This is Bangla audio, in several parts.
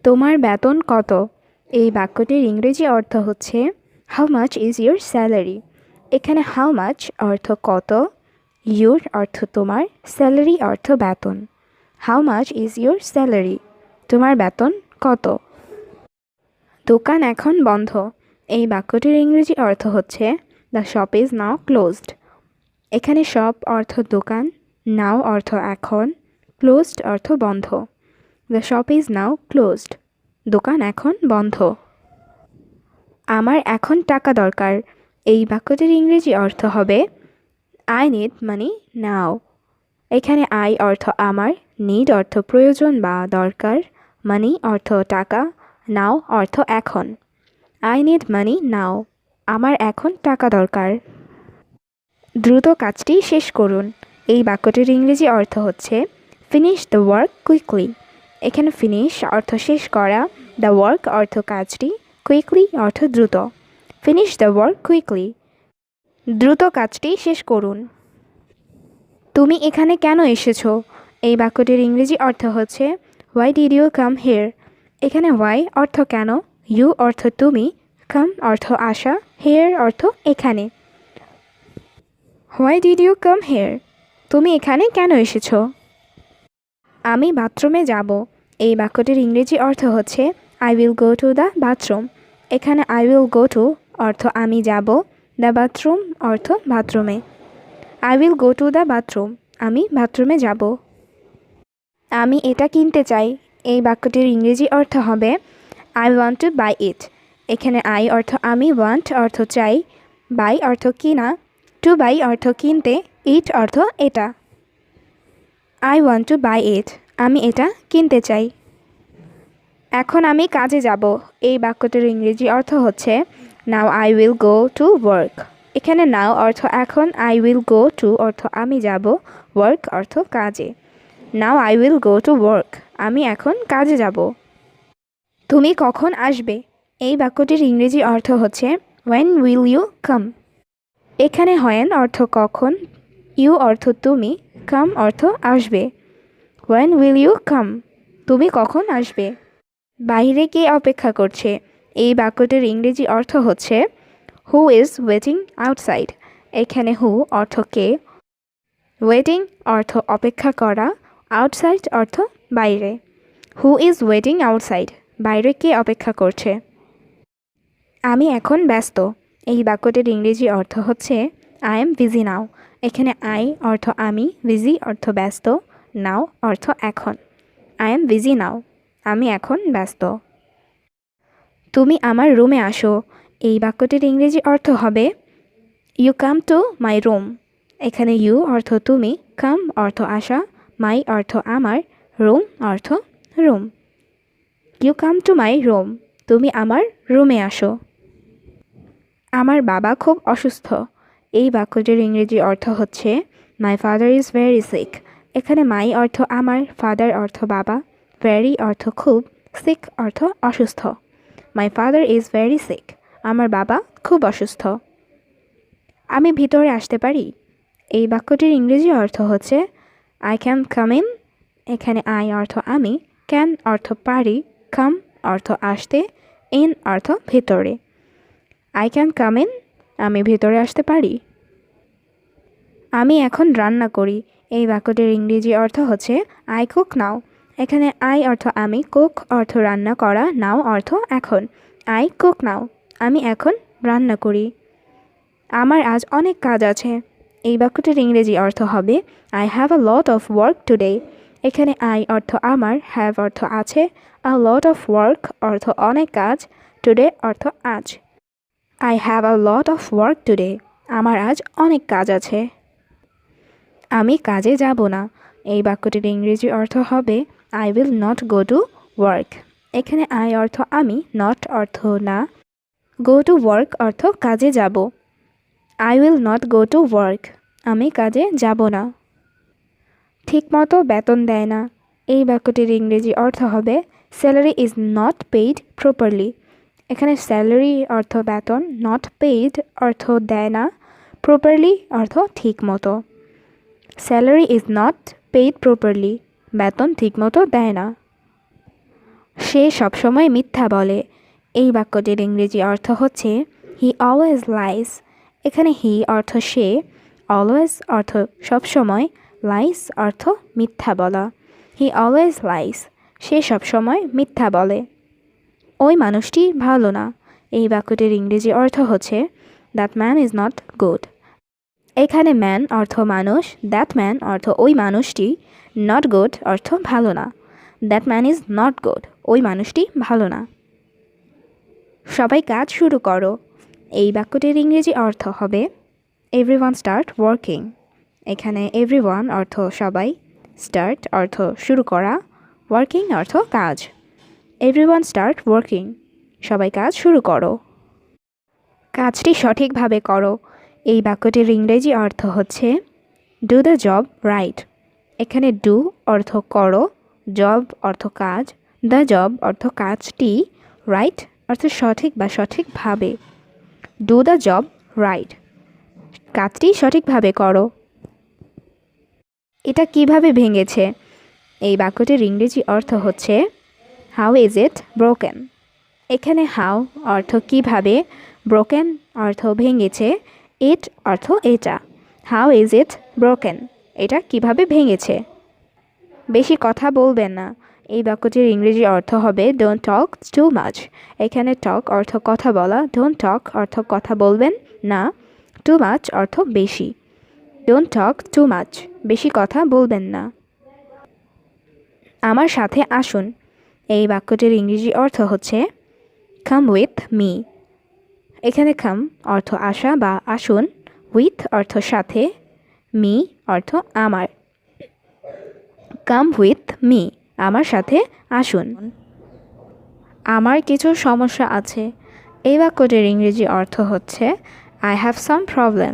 তোমার বেতন কত? এই বাক্যটির ইংরেজি অর্থ হচ্ছে how much is your salary. এখানে হাউ মাচ অর্থ কত, ইউর অর্থ তোমার, স্যালারি অর্থ বেতন। How much is your salary? তোমার বেতন কত? দোকান এখন বন্ধ। এই বাক্যটির ইংরেজি অর্থ হচ্ছে the shop is now closed. এখানে শপ অর্থ দোকান, নাও অর্থ এখন, ক্লোজড অর্থ বন্ধ। The shop is now closed. দোকান এখন বন্ধ। আমার এখন টাকা দরকার। এই বাক্যটির ইংরেজি অর্থ হবে আই নিড মানি নাও। এখানে আই অর্থ আমার, নিড অর্থ প্রয়োজন বা দরকার, মানি অর্থ টাকা, নাও অর্থ এখন। আই নিড মানি নাও। আমার এখন টাকা দরকার। দ্রুত কাজটি শেষ করুন। এই বাক্যটির ইংরেজি অর্থ হচ্ছে ফিনিশ দ্য ওয়ার্ক কুইকলি। এখানে ফিনিশ অর্থ শেষ করা, দ্য ওয়ার্ক অর্থ কাজটি, কুইকলি অর্থ দ্রুত। Finish the work quickly. দ্রুত কাজটি শেষ করুন। তুমি এখানে কেন এসেছো? এই বাক্যটির ইংরেজি অর্থ হচ্ছে why did you come here. এখানে হোয়াই অর্থ কেন, ইউ অর্থ তুমি, কাম অর্থ আসা, হিয়ার অর্থ এখানে। Why did you come here? তুমি এখানে কেন এসেছো? আমি বাথরুমে যাব। এই বাক্যটির ইংরেজি অর্থ হচ্ছে I will go to the bathroom. এখানে আই উইল গো টু অর্থ আমি যাব, দ্য বাথরুম অর্থ বাথরুমে। I will go to the bathroom. আমি বাথরুমে যাব। আমি এটা কিনতে চাই। এই বাক্যটির ইংরেজি অর্থ হবে আই ওয়ান্ট টু বাই ইট। এখানে আই অর্থ আমি, ওয়ান্ট অর্থ চাই, বাই অর্থ কিনা, টু বাই অর্থ কিনতে, ইট অর্থ এটা। আই ওয়ান্ট টু বাই ইট। আমি এটা কিনতে চাই। এখন আমি কাজে যাব। এই বাক্যটির ইংরেজি অর্থ হচ্ছে now I will go to work. এখানে নাও অর্থ এখন, আই উইল গো টু অর্থ আমি যাব, ওয়ার্ক অর্থ কাজে। Now I will go to work. আমি এখন কাজে যাব। তুমি কখন আসবে? এই বাক্যটির ইংরেজি অর্থ হচ্ছে হোয়েন উইল ইউ কাম। এখানে হোয়েন অর্থ কখন, ইউ অর্থ তুমি, কাম অর্থ আসবে। When will you come? তুমি কখন আসবে? বাইরে কে অপেক্ষা করছে? এই বাক্যটির ইংরেজি অর্থ হচ্ছে হু ইজ ওয়েটিং আউটসাইড। এখানে হু অর্থ কে, ওয়েটিং অর্থ অপেক্ষা করা, আউটসাইড অর্থ বাইরে। Who is waiting outside? বাইরে কে অপেক্ষা করছে? আমি এখন ব্যস্ত। এই বাক্যটির ইংরেজি অর্থ হচ্ছে আই এম বিজি নাও। এখানে আই অর্থ আমি, বিজি অর্থ ব্যস্ত, নাও অর্থ এখন। I am busy now. আমি এখন ব্যস্ত। তুমি আমার রুমে আসো। এই বাক্যটির ইংরেজি অর্থ হবে you come to my room. এখানে ইউ অর্থ তুমি, কাম অর্থ আসা, মাই অর্থ আমার, রুম অর্থ room. You come to my room. তুমি আমার রুমে আসো। আমার বাবা খুব অসুস্থ। এই বাক্যটির ইংরেজি অর্থ হচ্ছে my father is very sick. এখানে মাই অর্থ আমার, ফাদার অর্থ বাবা, ভেরি অর্থ খুব, সিক অর্থ অসুস্থ। My father is very sick. আমার বাবা খুব অসুস্থ। আমি ভিতরে আসতে পারি? এই বাক্যটির ইংরেজি অর্থ হচ্ছে আই ক্যান কাম ইন। এখানে আই অর্থ আমি, ক্যান অর্থ পারি, কাম অর্থ আসতে, ইন অর্থ ভিতরে। I can come in. আমি ভিতরে আসতে পারি? আমি এখন রান্না করি। এই বাক্যটির ইংরেজি অর্থ হচ্ছে আই কুক নাও। এখানে আই অর্থ আমি, কুক অর্থ রান্না করা, নাও অর্থ এখন। আই কুক নাও। আমি এখন রান্না করি। আমার আজ অনেক কাজ আছে। এই বাক্যটির ইংরেজি অর্থ হবে I have a lot of work today. এখানে আই অর্থ আমার, হ্যাভ অর্থ আছে, আ লট অফ ওয়ার্ক অর্থ অনেক কাজ, টুডে অর্থ আজ। I have a lot of work today. আমার আজ অনেক কাজ আছে। আমি কাজে যাব না। এই বাক্যটির ইংরেজি অর্থ হবে I will not go to work. এখানে আই অর্থ আমি, নট অর্থ না, গো টু ওয়ার্ক অর্থ কাজে যাব। I will not go to work. আমি কাজে যাব না। ঠিকমতো বেতন দেয় না। এই বাক্যটির ইংরেজি অর্থ হবে salary is not paid properly. এখানে স্যালারি অর্থ বেতন, নট পেইড অর্থ দেয় না, প্রপারলি অর্থ ঠিক মতো। Salary is not paid properly. বেতন ঠিকমতো দেয় না। সে সবসময় মিথ্যা বলে। এই বাক্যটির ইংরেজি অর্থ হচ্ছে হি অলওয়েজ লাইস। এখানে হি অর্থ সে, অলওয়েজ অর্থ সবসময়, লাইস অর্থ মিথ্যা বলা। হি অলওয়েজ লাইস, সে সবসময় মিথ্যা বলে। ওই মানুষটি ভালো না। এই বাক্যটির ইংরেজি অর্থ হচ্ছে that man is not good. এখানে ম্যান অর্থ মানুষ, দ্যাট ম্যান অর্থ ওই মানুষটি, নট গুড অর্থ ভালো না। That man is not good, ওই মানুষটি ভালো না। সবাই কাজ শুরু করো। এই বাক্যটির ইংরেজি অর্থ হবে এভরিওয়ান স্টার্ট ওয়ার্কিং। এখানে এভরিওয়ান অর্থ সবাই, স্টার্ট অর্থ শুরু করা, ওয়ার্কিং অর্থ কাজ। এভরিওয়ান স্টার্ট ওয়ার্কিং, সবাই কাজ শুরু করো। কাজটি সঠিকভাবে করো। এই বাক্যটির ইংরেজি অর্থ হচ্ছে ডু দ্য জব রাইট। এখানে ডু অর্থ করো, জব অর্থ কাজ, দ্য জব অর্থ কাজটি, রাইট অর্থ সঠিক বা সঠিকভাবে। ডু দ্য জব রাইট, কাজটি সঠিকভাবে করো। এটা কিভাবে ভেঙেছে? এই বাক্যটির ইংরেজি অর্থ হচ্ছে হাউ ইজ ইট ব্রোকেন। এখানে হাউ অর্থ কিভাবে, ব্রোকেন অর্থ ভেঙেছে, ইট অর্থ এটা। হাউ ইজ ইট ব্রোকেন, এটা কিভাবে ভেঙেছে। বেশি কথা বলবেন না। এই বাক্যটির ইংরেজি অর্থ হবে ডোন্ট টক টু মাচ। এখানে টক অর্থ কথা বলা, ডোন্ট টক অর্থ কথা বলবেন না, টু মাচ অর্থ বেশি। ডোন্ট টক টু মাচ, বেশি কথা বলবেন না। আমার সাথে আসুন। এই বাক্যটির ইংরেজি অর্থ হচ্ছে কাম উইথ মি। এখানে কাম অর্থ আসা বা আসুন, উইথ অর্থ সাথে, মি অর্থ আমার। কাম উইথ মি, আমার সাথে আসুন। আমার কিছু সমস্যা আছে। এই বাক্যটির ইংরেজি অর্থ হচ্ছে আই হ্যাভ সাম প্রবলেম।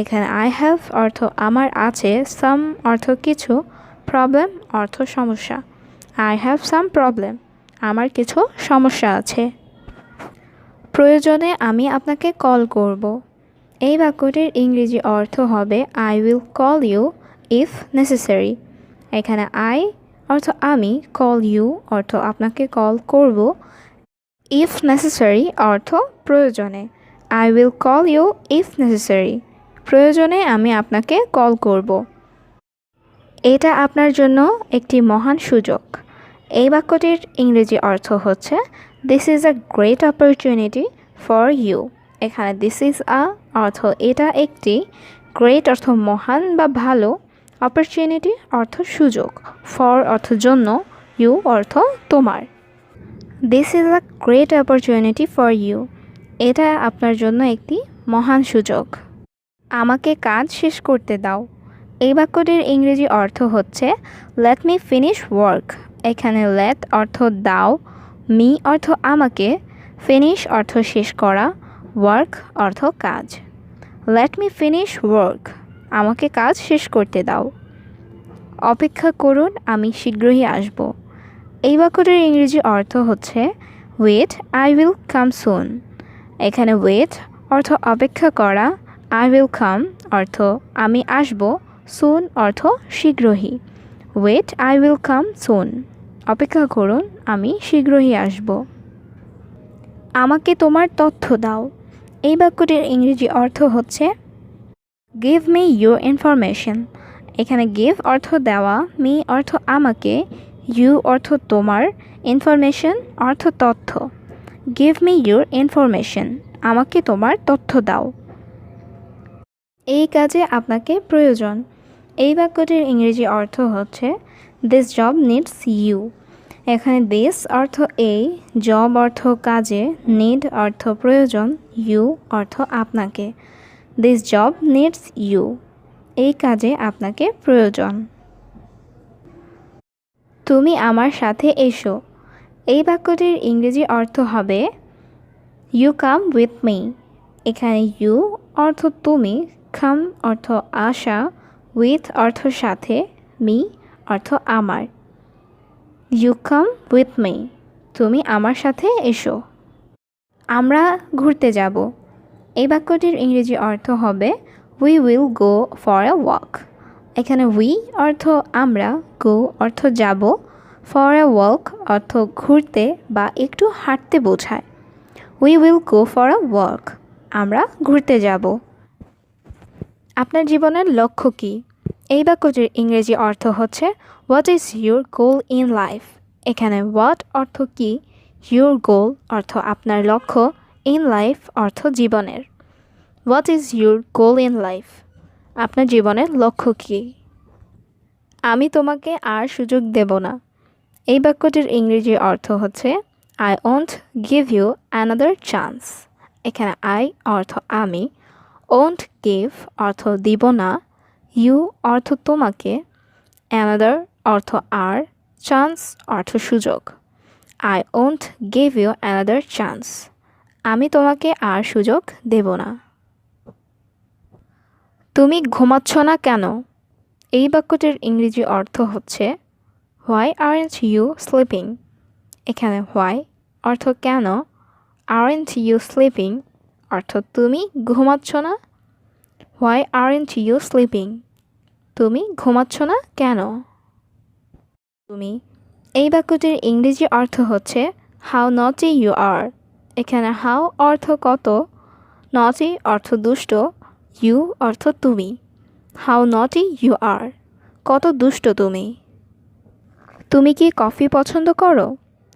এখানে আই হ্যাভ অর্থ আমার আছে, সাম অর্থ কিছু, প্রবলেম অর্থ সমস্যা। আই হ্যাভ সাম প্রবলেম, আমার কিছু সমস্যা আছে। প্রয়োজনে আমি আপনাকে কল করব। এই বাক্যটির ইংরেজি অর্থ হবে I will call you if necessary. এখানে আই অর্থ আমি, কল ইউ অর্থ আপনাকে কল করব, ইফ নেসেসারি অর্থ প্রয়োজনে। I will call you if necessary, প্রয়োজনে আমি আপনাকে কল করব। এটা আপনার জন্য একটি মহান সুযোগ। এই বাক্যটির ইংরেজি অর্থ হচ্ছে this is a great opportunity for you. এখানে দিস ইজ আ অর্থ এটা একটি, গ্রেট অর্থ মহান বা ভালো, অপরচুনিটি অর্থ সুযোগ, ফর অর্থ জন্য, ইউ অর্থ তোমার। This is a great opportunity for you, এটা আপনার জন্য একটি মহান সুযোগ। আমাকে কাজ শেষ করতে দাও। এই বাক্যটির ইংরেজি অর্থ হচ্ছে লেট মি ফিনিশ ওয়ার্ক। এখানে লেট অর্থ দাও, মি অর্থ আমাকে, ফিনিশ অর্থ শেষ করা, ওয়ার্ক অর্থ কাজ। লেট মি ফিনিশ ওয়ার্ক, আমাকে কাজ শেষ করতে দাও। অপেক্ষা করুন, আমি শীঘ্রই আসব। এই বাক্যটির ইংরেজি অর্থ হচ্ছে ওয়েট আই উইল কাম সুন। এখানে ওয়েট অর্থ অপেক্ষা করা, আই উইল কাম অর্থ আমি আসব, সুন অর্থ শীঘ্রই। ওয়েট আই উইল কাম সুন, অপেক্ষা করুন, আমি শীঘ্রই আসব। আমাকে তোমার তথ্য দাও। এই বাক্যটির ইংরেজি অর্থ হচ্ছে গিভ মি ইউর ইনফরমেশন। এখানে গিভ অর্থ দেওয়া, মি অর্থ আমাকে, ইউ অর্থ তোমার, ইনফরমেশন অর্থ তথ্য। গিভ মি ইউর ইনফরমেশন, আমাকে তোমার তথ্য দাও। এই কাজে আপনাকে প্রয়োজন। এই বাক্যটির ইংরেজি অর্থ হচ্ছে দিস জব নিডস ইউ। এখানে দিস অর্থ এই, জব অর্থ কাজে, নিড অর্থ প্রয়োজন, ইউ অর্থ আপনাকে। দিস জব নিডস ইউ, এই কাজে আপনাকে প্রয়োজন। তুমি আমার সাথে এসো। এই বাক্যটির ইংরেজি অর্থ হবে ইউ কাম উইথ মি। এখানে ইউ অর্থ তুমি, কাম অর্থ আসা, উইথ অর্থ সাথে, মি অর্থ আমার। ইউ কাম উইথ মি, তুমি আমার সাথে এসো। আমরা ঘুরতে যাব। এই বাক্যটির ইংরেজি অর্থ হবে we will go for a walk. এখানে উই অর্থ আমরা, গো অর্থ যাব, ফর এ ওয়াক অর্থ ঘুরতে বা একটু হাঁটতে বোঝায়। We will go for a walk, আমরা ঘুরতে যাব। আপনার জীবনের লক্ষ্য কী? এই বাক্যটির ইংরেজি অর্থ হচ্ছে what is your goal in life. এখানে হোয়াট অর্থ কী, ইউর গোল অর্থ আপনার লক্ষ্য, ইন লাইফ অর্থ জীবনের। What is your goal in life, আপনার জীবনের লক্ষ্য কী? আমি তোমাকে আর সুযোগ দেব না। এই বাক্যটির ইংরেজি অর্থ হচ্ছে I won't give you another chance. এখানে আই অর্থ আমি, ওন্ট গিভ অর্থ দিব না, ইউ অর্থ তোমাকে, অ্যানাদার অর্থ আর, চান্স অর্থ সুযোগ। I won't give you another chance, আমি তোমাকে আর সুযোগ দেব না। তুমি ঘুমাচ্ছ না কেন? এই বাক্যটির ইংরেজি অর্থ হচ্ছে হোয়াই আরেন্ট ইউ স্লিপিং। এখানে হোয়াই অর্থ কেন, আরেন্ট ইউ স্লিপিং অর্থ তুমি ঘুমাচ্ছ না, হোয়াই আরেন্ট ইউ স্লিপিং, তুমি ঘুমাচ্ছ না কেন? তুমি, এই বাক্যটির ইংরেজি অর্থ হচ্ছে হাউ নটি ইউ আর। এখানে হাউ অর্থ কত, নটি অর্থ দুষ্ট, ইউ অর্থ তুমি। হাউ নটি ইউ আর, কত দুষ্ট তুমি। তুমি কি কফি পছন্দ করো?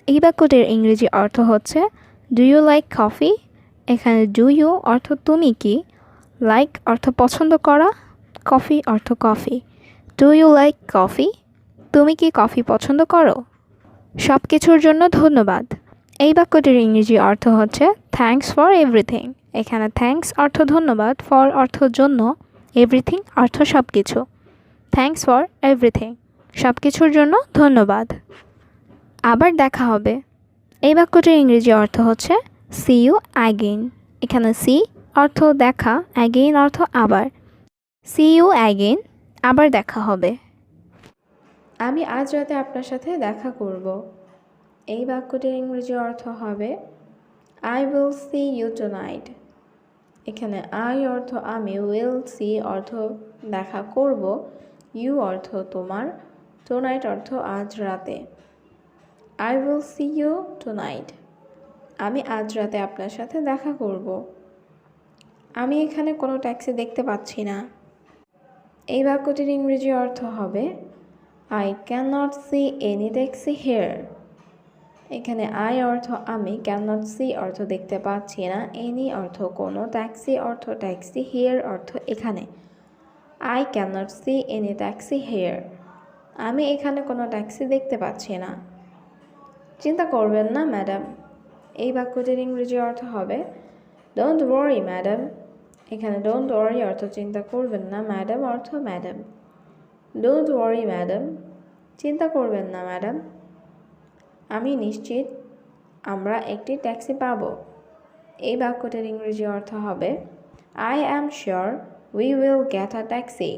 এই বাক্যটির ইংরেজি অর্থ হচ্ছে ডু ইউ লাইক কফি। এখানে ডু ইউ অর্থ তুমি কি, লাইক অর্থ পছন্দ করা, কফি অর্থ coffee. Do you like coffee, তুমি কি কফি পছন্দ করো? সব কিছুর জন্য ধন্যবাদ। এই বাক্যটির ইংরেজি অর্থ হচ্ছে থ্যাঙ্কস ফর এভরিথিং। এখানে থ্যাঙ্কস অর্থ ধন্যবাদ, ফর অর্থ জন্য, এভরিথিং অর্থ সব কিছু। থ্যাঙ্কস ফর এভরিথিং, সব কিছুর জন্য ধন্যবাদ। আবার দেখা হবে। এই বাক্যটির ইংরেজি অর্থ হচ্ছে সি ইউ অ্যাগেইন। এখানে সি অর্থ দেখা, অ্যাগেইন অর্থ আবার। সি ইউ অ্যাগেইন, আবার দেখা হবে। আমি আজ রাতে আপনার সাথে দেখা করব। এই বাক্যটির ইংরেজি অর্থ হবে I will see you tonight. এখানে আই অর্থ আমি, উইল সি অর্থ দেখা করব, ইউ অর্থ তোমার, টুনাইট অর্থ আজ রাতে। I will see you tonight, আমি আজ রাতে আপনার সাথে দেখা করব। আমি এখানে কোনো ট্যাক্সি দেখতে পাচ্ছি না। এই বাক্যটির ইংরেজি অর্থ হবে I can not see any taxi here. এখানে আই অর্থ আমি, ক্যান নট সি অর্থ দেখতে পাচ্ছি না, এনি অর্থ কোনো, ট্যাক্সি অর্থ ট্যাক্সি, হেয়ার অর্থ এখানে। I can not see any taxi here, আমি এখানে কোনো ট্যাক্সি দেখতে পাচ্ছি না। চিন্তা করবেন না ম্যাডাম। এই বাক্যটির ইংরেজি অর্থ হবে ডোন্ট ওয়ারি ম্যাডাম। এখানে ডোন্ট ওয়ারি অর্থ চিন্তা করবেন না, ম্যাডাম অর্থ ম্যাডাম। ডোন্ট ওয়ারি ম্যাডাম, চিন্তা করবেন না ম্যাডাম। আমি নিশ্চিত আমরা একটি ট্যাক্সি পাব। এই বাক্যটির ইংরেজি অর্থ হবে I am sure we will get a taxi.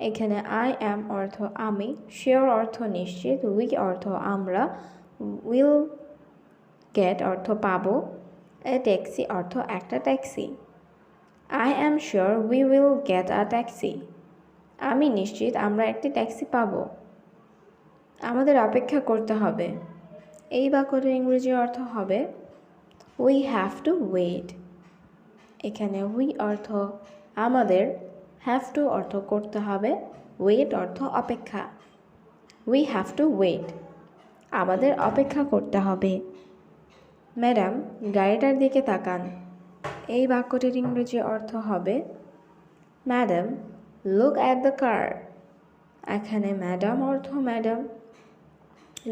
এখানে আই অ্যাম অর্থ আমি, শিওর অর্থ নিশ্চিত, উই অর্থ আমরা, উইল গেট অর্থ পাবো, এ ট্যাক্সি অর্থ একটা taxi. I am sure we will get a taxi, আমি নিশ্চিত আমরা একটি ট্যাক্সি পাবো। আমাদের অপেক্ষা করতে হবে। এই বাক্যটির ইংরেজি অর্থ হবে উই হ্যাভ টু ওয়েট। এখানে উই অর্থ আমাদের, হ্যাভ টু অর্থ করতে হবে, ওয়েট অর্থ অপেক্ষা। উই হ্যাভ টু ওয়েট, আমাদের অপেক্ষা করতে হবে। ম্যাডাম, গাড়িটার দিকে তাকান। এই বাক্যটির ইংরেজি অর্থ হবে madam look at the car. এখানে ম্যাডাম অর্থ ম্যাডাম,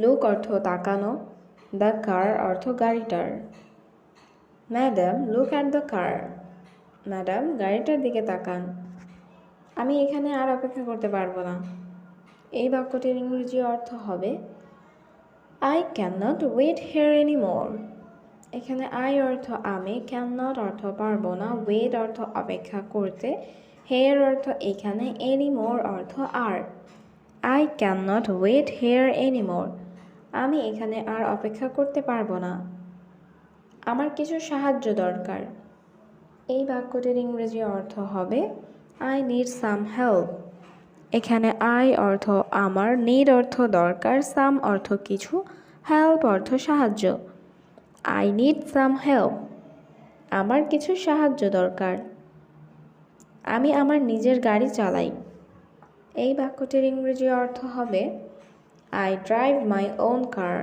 লুক অর্থ তাকানো, দ্য কার অর্থ গাড়িটার। Madam look at the car, madam গাড়িটার দিকে তাকান। আমি এখানে আর অপেক্ষা করতে পারবো না। এই বাক্যটির ইংরেজি অর্থ হবে I can not wait here any more. এখানে আই অর্থ আমি, ক্যান নট অর্থ পারবো না, ওয়েট অর্থ অপেক্ষা করতে, হেয়ার অর্থ এখানে, এনি মোর অর্থ আর। I can not wait here any more, আমি এখানে আর অপেক্ষা করতে পারবো না। আমার কিছু সাহায্য দরকার। এই বাক্যটির ইংরেজি অর্থ হবে আই নিড সাম হেল্প। এখানে আই অর্থ আমার, নিড অর্থ দরকার, সাম অর্থ কিছু, হেল্প অর্থ সাহায্য। আই নিড সাম হেল্প, আমার কিছু সাহায্য দরকার। আমি আমার নিজের গাড়ি চালাই। এই বাক্যটির ইংরেজি অর্থ হবে আই ড্রাইভ মাই ওন কার।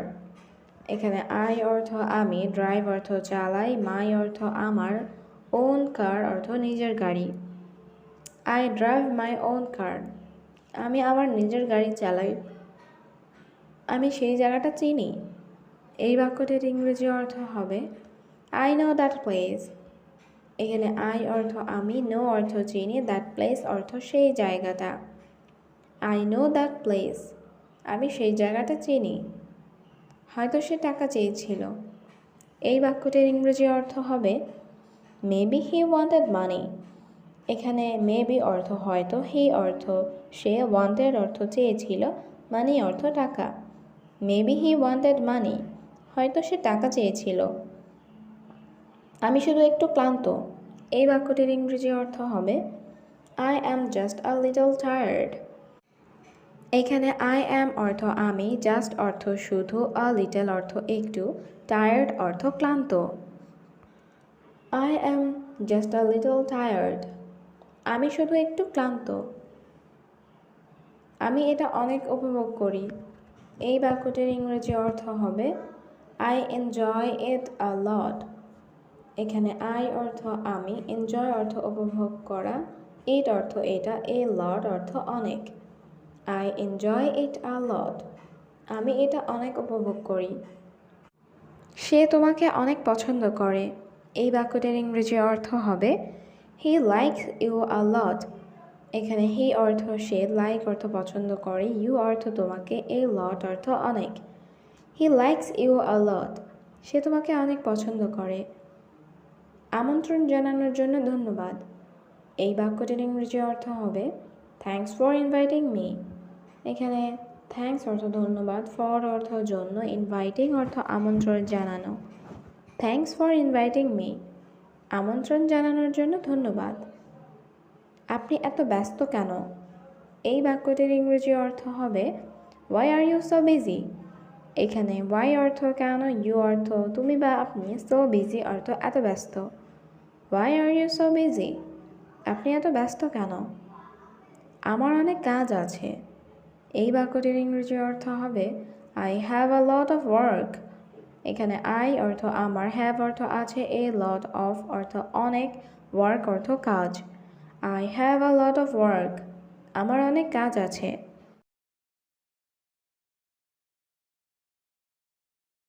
এখানে আই অর্থ আমি, ড্রাইভ অর্থ চালাই, মাই অর্থ আমার, ওন কার অর্থ নিজের গাড়ি। আই ড্রাইভ মাই ওন কার, আমি আমার নিজের গাড়ি চালাই। আমি সেই জায়গাটা চিনি। এই বাক্যটির ইংরেজি অর্থ হবে আই নো দ্যাট প্লেস। এখানে আই অর্থ আমি, নো অর্থ চিনি, দ্যাট প্লেস অর্থ সেই জায়গাটা। আই নো দ্যাট প্লেস, আমি সেই জায়গাটা চিনি। হয়তো সে টাকা চেয়েছিল। এই বাক্যটির ইংরেজি অর্থ হবে মেবি হি ওয়ান্টেড মানি। এখানে মেবি অর্থ হয়তো, হি অর্থ সে, ওয়ান্টেড অর্থ চেয়েছিল, মানি অর্থ টাকা। মেবি হি ওয়ান্টেড মানি, হয়তো সে টাকা চেয়েছিল। আমি শুধু একটু ক্লান্ত। এই বাক্যটির ইংরেজি অর্থ হবে I am just a little tired. এখানে আই অ্যাম অর্থ আমি, জাস্ট অর্থ শুধু, আ লিটল অর্থ একটু, টায়ার্ড অর্থ ক্লান্ত। I am just a little tired, আমি শুধু একটু ক্লান্ত। আমি এটা অনেক উপভোগ করি। এই বাক্যটির ইংরেজি অর্থ হবে আই এনজয় ইট আ লট। এখানে আই অর্থ আমি, এনজয় অর্থ উপভোগ করা, ইট অর্থ এটা, এ লট অর্থ অনেক। আই এনজয় ইট আ লট, আমি এটা অনেক উপভোগ করি। সে তোমাকে অনেক পছন্দ করে। এই বাক্যটির ইংরেজি অর্থ হবে হি লাইকস ইউ আ লট। এখানে হি অর্থ সে, লাইক অর্থ পছন্দ করে, ইউ অর্থ তোমাকে, এ লট অর্থ অনেক। হি লাইকস ইউ আ লট, সে তোমাকে অনেক পছন্দ করে। আমন্ত্রণ জানানোর জন্য ধন্যবাদ। এই বাক্যটির ইংরেজি অর্থ হবে থ্যাঙ্কস ফর ইনভাইটিং মি। এখানে থ্যাঙ্কস অর্থ ধন্যবাদ, ফর অর্থ জন্য, ইনভাইটিং অর্থ আমন্ত্রণ জানানো। থ্যাঙ্কস ফর ইনভাইটিং মি, আমন্ত্রণ জানানোর জন্য ধন্যবাদ। আপনি এত ব্যস্ত কেন? এই বাক্যটির ইংরেজি অর্থ হবে why are you so busy. এখানে ওয়াই অর্থ কেন, ইউ অর্থ তুমি বা আপনি, সো বিজি অর্থ এত ব্যস্ত। Why are you so busy, আপনি এত ব্যস্ত কেন? আমার অনেক কাজ আছে। এই বাক্যটির ইংরেজি অর্থ হবে I have a lot of work. এখানে আই অর্থ আমার, হ্যাভ অর্থ আছে, এ লট অফ অর্থ অনেক, ওয়ার্ক অর্থ কাজ। I have a lot of work, আমার অনেক কাজ আছে।